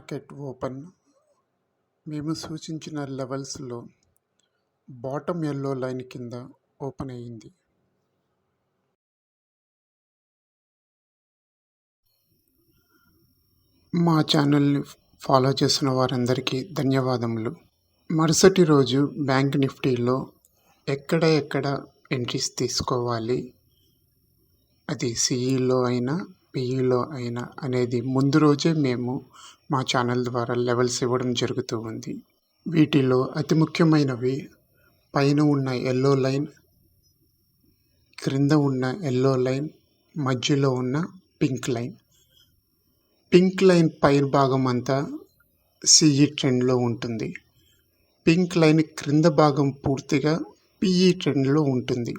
Market open మేము సూచించిన లెవెల్స్లో బాటమ్ ఎల్లో లైన్ కింద ఓపెన్ అయ్యింది. మా ఛానల్ని ఫాలో చేసిన వారందరికీ ధన్యవాదములు. మరుసటి రోజు బ్యాంక్ నిఫ్టీలో ఎక్కడ ఎంట్రీస్ తీసుకోవాలి, అది సిఈలో అయినా పిఈలో అయినా అనేది ముందు రోజే మేము మా ఛానల్ ద్వారా లెవెల్స్ ఇవ్వడం జరుగుతూ ఉంది. వీటిలో అతి ముఖ్యమైనవి పైన ఉన్న ఎల్లో లైన్, క్రింద ఉన్న ఎల్లో లైన్, మధ్యలో ఉన్న పింక్ లైన్. పింక్ లైన్ పై భాగం అంతా సిఈ ట్రెండ్లో ఉంటుంది. పింక్ లైన్ క్రింద భాగం పూర్తిగా పిఈ ట్రెండ్లో ఉంటుంది.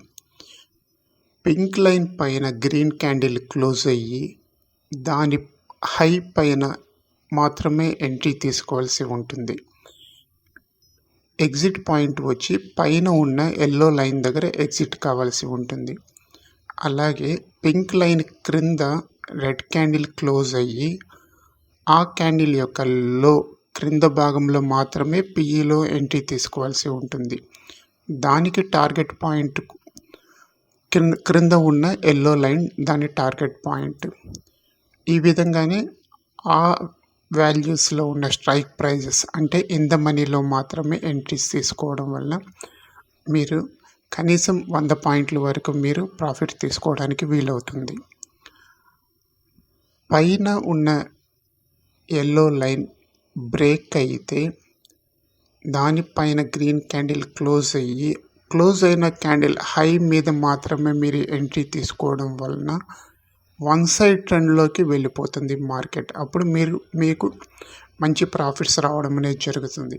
పింక్ లైన్ పైన గ్రీన్ క్యాండిల్ క్లోజ్ అయ్యి దాని హై పైన మాత్రమే ఎంట్రీ తీసుకోవాల్సి ఉంటుంది. ఎగ్జిట్ పాయింట్ వచ్చి పైన ఉన్న ఎల్లో లైన్ దగ్గర ఎగ్జిట్ కావాల్సి ఉంటుంది. అలాగే పింక్ లైన్ క్రింద రెడ్ క్యాండిల్ క్లోజ్ అయ్యి ఆ క్యాండిల్ యొక్క లో క్రింద భాగంలో మాత్రమే పిఈలో ఎంట్రీ తీసుకోవాల్సి ఉంటుంది. దానికి టార్గెట్ పాయింట్ క్రింద ఉన్న ఎల్లో లైన్ దాని టార్గెట్ పాయింట్. ఈ విధంగానే ఆ వాల్యూస్లో ఉన్న స్ట్రైక్ ప్రైజెస్ అంటే ఇన్ ద మనీలో మాత్రమే ఎంట్రీస్ తీసుకోవడం వల్ల మీరు కనీసం 100 పాయింట్ల వరకు మీరు ప్రాఫిట్ తీసుకోవడానికి వీలవుతుంది. పైన ఉన్న ఎల్లో లైన్ బ్రేక్ అయితే దానిపైన గ్రీన్ క్యాండిల్ క్లోజ్ అయిన క్యాండిల్ హై మీద మాత్రమే మీరు ఎంట్రీ తీసుకోవడం వలన వన్ సైడ్ ట్రెండ్లోకి వెళ్ళిపోతుంది మార్కెట్. అప్పుడు మీకు మంచి ప్రాఫిట్స్ రావడం అనేది జరుగుతుంది.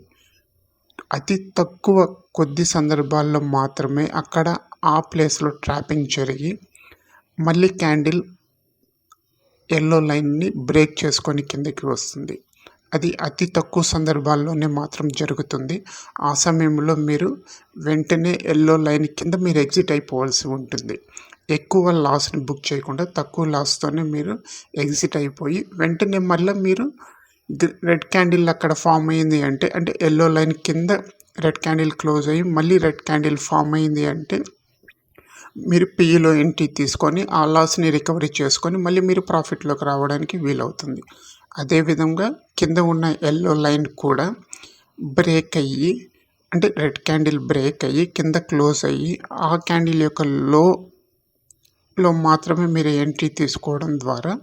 అతి తక్కువ కొద్ది సందర్భాల్లో మాత్రమే అక్కడ ఆ ప్లేస్లో ట్రాపింగ్ జరిగి మళ్ళీ క్యాండిల్ ఎల్లో లైన్ని బ్రేక్ చేసుకొని కిందకి వస్తుంది. అది అతి తక్కువ సందర్భాల్లోనే మాత్రం జరుగుతుంది. ఆ సమయంలో మీరు వెంటనే ఎల్లో లైన్ కింద మీరు ఎగ్జిట్ అయిపోవాల్సి ఉంటుంది. ఎక్కువ లాస్ని బుక్ చేయకుండా తక్కువ లాస్తోనే మీరు ఎగ్జిట్ అయిపోయి వెంటనే మళ్ళీ మీరు రెడ్ క్యాండిల్ అక్కడ ఫామ్ అయింది అంటే ఎల్లో లైన్ కింద రెడ్ క్యాండిల్ క్లోజ్ అయ్యి మళ్ళీ రెడ్ క్యాండిల్ ఫామ్ అయింది అంటే మీరు పిఈలో ఎంట్రీ తీసుకొని ఆ లాస్ని రికవరీ చేసుకొని మళ్ళీ మీరు ప్రాఫిట్లోకి రావడానికి వీలవుతుంది. అదేవిధంగా కింద ఉన్న ఎల్లో లైన్ కూడా బ్రేక్ అయ్యి రెడ్ క్యాండిల్ బ్రేక్ అయ్యి కింద క్లోజ్ అయ్యి ఆ క్యాండిల్ యొక్క లోలో మాత్రమే మీరు ఎంట్రీ తీసుకోవడం ద్వారా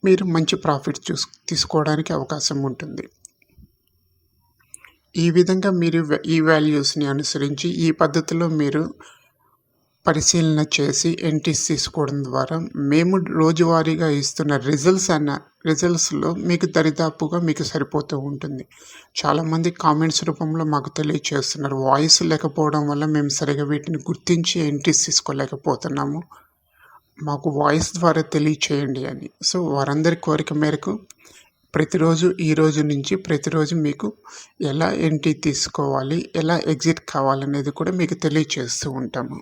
మీరు మంచి ప్రాఫిట్ తీసుకోవడానికి అవకాశం ఉంటుంది. ఈ విధంగా మీరు ఈ వాల్యూస్ని అనుసరించి ఈ పద్ధతిలో మీరు పరిశీలన చేసి ఎంట్రీస్ తీసుకోవడం ద్వారా మేము రోజువారీగా ఇస్తున్న రిజల్ట్స్లో మీకు దరిదాపుగా మీకు సరిపోతూ ఉంటుంది. చాలామంది కామెంట్స్ రూపంలో మాకు తెలియచేస్తున్నారు, వాయిస్ లేకపోవడం వల్ల మేము సరిగా వీటిని గుర్తించి ఎంట్రీస్ తీసుకోలేకపోతున్నాము, మాకు వాయిస్ ద్వారా తెలియచేయండి అని. సో వారందరి కోరిక మేరకు ప్రతిరోజు ఈ రోజు నుంచి ప్రతిరోజు మీకు ఎలా ఎంట్రీ తీసుకోవాలి, ఎలా ఎగ్జిట్ కావాలనేది కూడా మీకు తెలియచేస్తూ ఉంటాము.